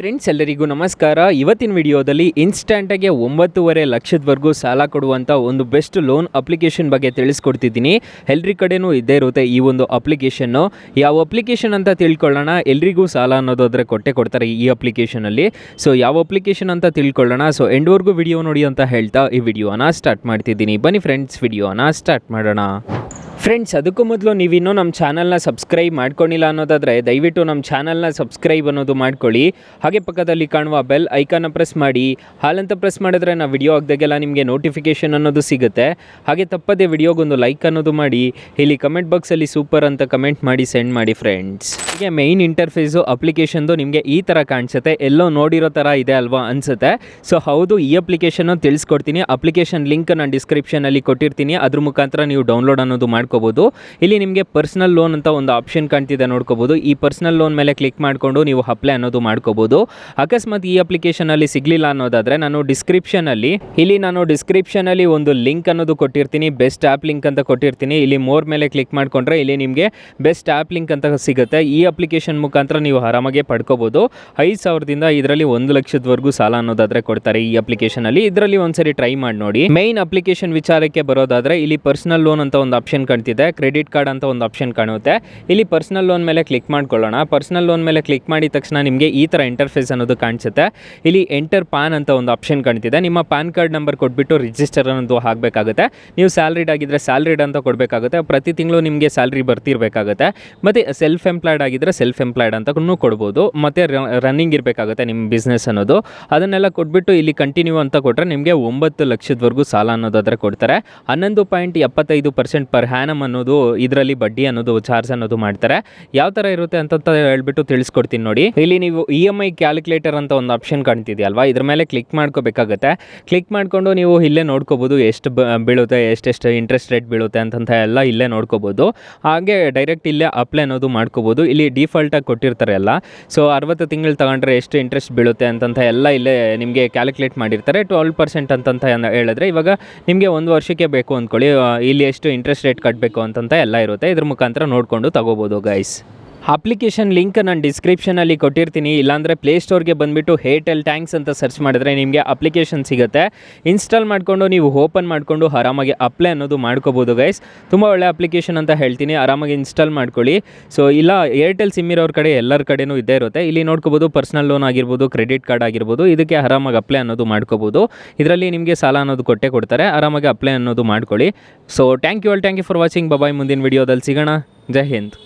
Friends ಎಲ್ಲರಿಗೂ ನಮಸ್ಕಾರ. ಇವತ್ತಿನ ವಿಡಿಯೋದಲ್ಲಿ ಇನ್ಸ್ಟಂಟಾಗಿ 9.5 ಲಕ್ಷದವರೆಗೂ ಸಾಲ ಕೊಡುವಂಥ ಒಂದು ಬೆಸ್ಟ್ ಲೋನ್ ಅಪ್ಲಿಕೇಶನ್ ಬಗ್ಗೆ ತಿಳಿಸ್ಕೊಡ್ತಿದ್ದೀನಿ. ಎಲ್ರಿ ಕಡೆನೂ ಇದ್ದೇ ಇರುತ್ತೆ ಈ ಒಂದು ಅಪ್ಲಿಕೇಶನ್ನು. ಯಾವ ಅಪ್ಲಿಕೇಶನ್ ಅಂತ ತಿಳ್ಕೊಳ್ಳೋಣ. ಎಲ್ರಿಗೂ ಸಾಲ ಅನ್ನೋದಾದರೆ ಕೊಟ್ಟೆ ಕೊಡ್ತಾರೆ ಈ ಅಪ್ಲಿಕೇಶನಲ್ಲಿ. ಸೊ ಯಾವ ಅಪ್ಲಿಕೇಶನ್ ಅಂತ ತಿಳ್ಕೊಳ್ಳೋಣ. ಸೊ ಎಂಡ್ವರೆಗೂ ವಿಡಿಯೋ ನೋಡಿ ಅಂತ ಹೇಳ್ತಾ ಈ ವಿಡಿಯೋನ ಸ್ಟಾರ್ಟ್ ಮಾಡ್ತಿದ್ದೀನಿ. ಬನ್ನಿ ಫ್ರೆಂಡ್ಸ್, ವಿಡಿಯೋನ ಸ್ಟಾರ್ಟ್ ಮಾಡೋಣ. ಫ್ರೆಂಡ್ಸ್, ಅದಕ್ಕೂ ಮೊದಲು ನೀವಿನ್ನೂ ನಮ್ಮ ಚಾನಲ್ನ ಸಬ್ಸ್ಕ್ರೈಬ್ ಮಾಡ್ಕೊಂಡಿಲ್ಲ ಅನ್ನೋದಾದರೆ ದಯವಿಟ್ಟು ನಮ್ಮ ಚಾನಲ್ನ ಸಬ್ಸ್ಕ್ರೈಬ್ ಅನ್ನೋದು ಮಾಡ್ಕೊಳ್ಳಿ. ಹಾಗೆ ಪಕ್ಕದಲ್ಲಿ ಕಾಣುವ ಬೆಲ್ ಐಕಾನ್ನ ಪ್ರೆಸ್ ಮಾಡಿ. ಹಾಲಂತ ಪ್ರೆಸ್ ಮಾಡಿದ್ರೆ ನಾವು ವಿಡಿಯೋ ಹಾಕ್ದಾಗೆಲ್ಲ ನಿಮಗೆ ನೋಟಿಫಿಕೇಷನ್ ಅನ್ನೋದು ಸಿಗುತ್ತೆ. ಹಾಗೆ ತಪ್ಪದೇ ವಿಡಿಯೋಗೊಂದು ಲೈಕ್ ಅನ್ನೋದು ಮಾಡಿ. ಇಲ್ಲಿ ಕಮೆಂಟ್ ಬಾಕ್ಸಲ್ಲಿ ಸೂಪರ್ ಅಂತ ಕಮೆಂಟ್ ಮಾಡಿ ಸೆಂಡ್ ಮಾಡಿ ಫ್ರೆಂಡ್ಸ್. ಹೀಗೆ ಮೇಯ್ನ್ ಇಂಟರ್ಫೇಸು ಅಪ್ಲಿಕೇಶನ್ದು ನಿಮಗೆ ಈ ಥರ ಕಾಣಿಸುತ್ತೆ. ಎಲ್ಲೋ ನೋಡಿರೋ ಥರ ಇದೆ ಅಲ್ವಾ ಅನಿಸುತ್ತೆ. ಸೊ ಹೌದು, ಈ ಅಪ್ಲಿಕೇಶನ್ನು ತಿಳಿಸ್ಕೊಡ್ತೀನಿ. ಅಪ್ಲಿಕೇಶನ್ ಲಿಂಕ್ ನಾನು ಡಿಸ್ಕ್ರಿಪ್ಷನಲ್ಲಿ ಕೊಟ್ಟಿರ್ತೀನಿ. ಅದ್ರ ಮುಖಾಂತರ ನೀವು ಡೌನ್ಲೋಡ್ ಅನ್ನೋದು ಮಾಡ್ಕೋಬೋದು. ಇಲ್ಲಿ ನಿಮಗೆ ಪರ್ಸನಲ್ ಲೋನ್ ಅಂತ ಒಂದು ಆಪ್ಷನ್ ಕಾಣ್ತಿದೆ, ನೋಡ್ಕೋಬೋದು. ಈ ಪರ್ಸನಲ್ ಲೋನ್ ಮೇಲೆ ಕ್ಲಿಕ್ ಮಾಡಿಕೊಂಡು ನೀವು ಅಪ್ಲೈ ಅನ್ನೋದು ಮಾಡ್ಕೋಬೋದು. ಅಕಸ್ಮಾತ್ ಈ ಅಪ್ಲಿಕೇಶನಲ್ಲಿ ಸಿಗಲಿಲ್ಲ ಅನ್ನೋದಾದರೆ ನಾನು ಡಿಸ್ಕ್ರಿಪ್ಷನಲ್ಲಿ ಒಂದು ಲಿಂಕ್ ಅನ್ನೋದು ಕೊಟ್ಟಿರ್ತೀನಿ. ಬೆಸ್ಟ್ ಆ್ಯಪ್ ಲಿಂಕ್ ಅಂತ ಕೊಟ್ಟಿರ್ತೀನಿ. ಇಲ್ಲಿ ಮೋರ್ ಮೇಲೆ ಕ್ಲಿಕ್ ಮಾಡಿಕೊಂಡ್ರೆ ಇಲ್ಲಿ ನಿಮಗೆ ಬೆಸ್ಟ್ ಆ್ಯಪ್ ಲಿಂಕ್ ಅಂತ ಸಿಗುತ್ತೆ. ಈ ಅಪ್ಲಿಕೇಶನ್ ಮುಖಾಂತರ ನೀವು ಆರಾಮಾಗೆ ಪಡ್ಕೋಬೋದು. 5,000ದಿಂದ ಇದರಲ್ಲಿ 1 ಲಕ್ಷದವರೆಗೂ ಸಾಲ ಅನ್ನೋದಾದರೆ ಕೊಡ್ತಾರೆ ಈ ಅಪ್ಲಿಕೇಶನಲ್ಲಿ. ಇದರಲ್ಲಿ ಒಂದ್ಸರಿ ಟ್ರೈ ಮಾಡಿ ನೋಡಿ. ಮೈನ್ ಅಪ್ಲಿಕೇಶನ್ ವಿಚಾರಕ್ಕೆ ಬರೋದಾದರೆ ಇಲ್ಲಿ ಪರ್ಸನಲ್ ಲೋನ್ ಅಂತ ಒಂದು ಆಪ್ಷನ್ ಕಾಣ್ತಿದೆ. ಕ್ರೆಡಿಟ್ ಕಾರ್ಡ್ ಅಂತ ಒಂದು ಆಪ್ಷನ್ ಕಾಣುತ್ತೆ. ಇಲ್ಲಿ ಪರ್ಸನಲ್ ಲೋನ್ ಮೇಲೆ ಕ್ಲಿಕ್ ಮಾಡ್ಕೊಳ್ಳೋಣ. ಪರ್ಸನಲ್ ಲೋನ್ ಮೇಲೆ ಕ್ಲಿಕ್ ಮಾಡಿದ ತಕ್ಷಣ ನಿಮಗೆ ಈ ಥರ ಇಂಟರ್ಫೇಸ್ ಅನ್ನೋದು ಕಾಣಿಸುತ್ತೆ. ಇಲ್ಲಿ ಎಂಟರ್ ಪಾನ್ ಅಂತ ಒಂದು ಆಪ್ಷನ್ ಕಾಣ್ತಿದೆ. ನಿಮ್ಮ ಪಾನ್ ಕಾರ್ಡ್ ನಂಬರ್ ಕೊಟ್ಬಿಟ್ಟು ರಿಜಿಸ್ಟರ್ ಅನ್ನೋದು ಹಾಕಬೇಕಾಗುತ್ತೆ. ನೀವು ಸ್ಯಾಲ್ರಿಡ್ ಆಗಿದ್ದರೆ ಸ್ಯಾಲ್ರಿಡ್ ಅಂತ ಕೊಡಬೇಕಾಗುತ್ತೆ. ಪ್ರತಿ ತಿಂಗಳು ನಿಮಗೆ ಸ್ಯಾಲ್ರಿ ಬರ್ತಿರಬೇಕಾಗುತ್ತೆ. ಮತ್ತು ಸೆಲ್ಫ್ ಎಂಪ್ಲಾಯ್ಡ್ ಆಗಿದ್ದರೆ ಸೆಲ್ಫ್ ಎಂಪ್ಲಾಯ್ಡ್ ಅಂತ ಕೊಡ್ಬೋದು. ಮತ್ತು ರನ್ನಿಂಗ್ ಇರಬೇಕಾಗುತ್ತೆ ನಿಮ್ಮ ಬಿಸ್ನೆಸ್ ಅನ್ನೋದು. ಅದನ್ನೆಲ್ಲ ಕೊಟ್ಬಿಟ್ಟು ಇಲ್ಲಿ ಕಂಟಿನ್ಯೂ ಅಂತ ಕೊಟ್ಟರೆ ನಿಮಗೆ 9 ಲಕ್ಷದವರೆಗೂ ಸಾಲ ಅನ್ನೋದಾದರೆ ಕೊಡ್ತಾರೆ. 11.75% ಪರ್ ಹ್ಯಾನಮ್ ಅನ್ನೋದು ಇದರಲ್ಲಿ ಬಡ್ಡಿ ಅನ್ನೋದು ಚಾರ್ಜ್ ಅನ್ನೋದು ಮಾಡ್ತಾರೆ. ಯಾವ ಥರ ಇರುತ್ತೆ ಅಂತ ಹೇಳ್ಬಿಟ್ಟು ತಿಳಿಸ್ಕೊಡ್ತೀನಿ ನೋಡಿ. ಇಲ್ಲಿ ನೀವು EMI ಕ್ಯಾಲ್ಕುಲೇಟರ್ ಅಂತ ಒಂದು ಆಪ್ಷನ್ ಕಾಣ್ತಿದೆಯಲ್ವಾ, ಇದ್ರ ಮೇಲೆ ಕ್ಲಿಕ್ ಮಾಡ್ಕೋಬೇಕಾಗುತ್ತೆ. ಕ್ಲಿಕ್ ಮಾಡಿಕೊಂಡು ನೀವು ಇಲ್ಲೇ ನೋಡ್ಕೋಬೋದು ಎಷ್ಟು ಬೀಳುತ್ತೆ, ಎಷ್ಟೆಷ್ಟು ಇಂಟ್ರೆಸ್ಟ್ ರೇಟ್ ಬೀಳುತ್ತೆ ಅಂತಂತ ಎಲ್ಲ ಇಲ್ಲೇ ನೋಡ್ಕೋಬೋದು. ಹಾಗೆ ಡೈರೆಕ್ಟ್ ಇಲ್ಲೇ ಅಪ್ಲೈ ಅನ್ನೋದು ಮಾಡ್ಕೋಬೋದು. ಇಲ್ಲಿ ಡಿಫಾಲ್ಟಾಗಿ ಕೊಟ್ಟಿರ್ತಾರೆ ಎಲ್ಲ. ಸೊ 60 ತಿಂಗಳು ತಗೊಂಡ್ರೆ ಎಷ್ಟು ಇಂಟ್ರೆಸ್ಟ್ ಬೀಳುತ್ತೆ ಅಂತಂತ ಎಲ್ಲ ಇಲ್ಲೇ ನಿಮಗೆ ಕ್ಯಾಲ್ಕುಲೇಟ್ ಮಾಡಿರ್ತಾರೆ. 12% ಅಂತಂತ ಹೇಳಿದ್ರೆ ಇವಾಗ ನಿಮಗೆ 1 ವರ್ಷಕ್ಕೆ ಬೇಕು ಅಂದ್ಕೊಳ್ಳಿ, ಇಲ್ಲಿ ಎಷ್ಟು ಇಂಟ್ರೆಸ್ಟ್ ರೇಟ್ ಕಟ್ಟಬೇಕು ಅಂತಂತ ಎಲ್ಲ ಇರುತ್ತೆ. ಇದ್ರ ಮುಖಾಂತರ ನೋಡಿಕೊಂಡು ತಗೋಬೋದು ಗೈಸ್. ಅಪ್ಲಿಕೇಶನ್ ಲಿಂಕ್ ನಾನು ಡಿಸ್ಕ್ರಿಪ್ಷನಲ್ಲಿ ಕೊಟ್ಟಿರ್ತೀನಿ. ಇಲ್ಲಾಂದರೆ ಪ್ಲೇಸ್ಟೋರ್ಗೆ ಬಂದುಬಿಟ್ಟು ಏರ್ಟೆಲ್ ಥ್ಯಾಂಕ್ಸ್ ಅಂತ ಸರ್ಚ್ ಮಾಡಿದ್ರೆ ನಿಮಗೆ ಅಪ್ಲಿಕೇಶನ್ ಸಿಗುತ್ತೆ. ಇನ್ಸ್ಟಾಲ್ ಮಾಡಿಕೊಂಡು ನೀವು ಓಪನ್ ಮಾಡಿಕೊಂಡು ಆರಾಮಾಗಿ ಅಪ್ಲೈ ಅನ್ನೋದು ಮಾಡ್ಕೋಬೋದು ಗೈಸ್. ತುಂಬ ಒಳ್ಳೆ ಅಪ್ಲಿಕೇಶನ್ ಅಂತ ಹೇಳ್ತೀನಿ. ಆರಾಮಾಗಿ ಇನ್ಸ್ಟಾಲ್ ಮಾಡ್ಕೊಳ್ಳಿ. ಸೊ ಇಲ್ಲ ಏರ್ಟೆಲ್ ಸಿಮ್ ಇರೋರ ಕಡೆ ಎಲ್ಲರ ಕಡೆನೂ ಇದ್ದೇ ಇರುತ್ತೆ. ಇಲ್ಲಿ ನೋಡ್ಕೋಬೋದು ಪರ್ಸನಲ್ ಲೋನ್ ಆಗಿರ್ಬೋದು, ಕ್ರೆಡಿಟ್ ಕಾರ್ಡ್ ಆಗಿರ್ಬೋದು, ಇದಕ್ಕೆ ಆರಾಮಾಗಿ ಅಪ್ಲೈ ಅನ್ನೋದು ಮಾಡ್ಕೋಬೋದು. ಇದರಲ್ಲಿ ನಿಮಗೆ ಸಾಲ ಅನ್ನೋದು ಕೊಟ್ಟೆ ಕೊಡ್ತಾರೆ. ಆರಾಮಾಗಿ ಅಪ್ಲೈ ಅನ್ನೋದು ಮಾಡ್ಕೊಳ್ಳಿ. So thank you for watching. Bye. ಮುಂದಿನ ವಿಡಿಯೋದಲ್ಲಿ ಸಿಗೋಣ. ಜೈ ಹಿಂದ್.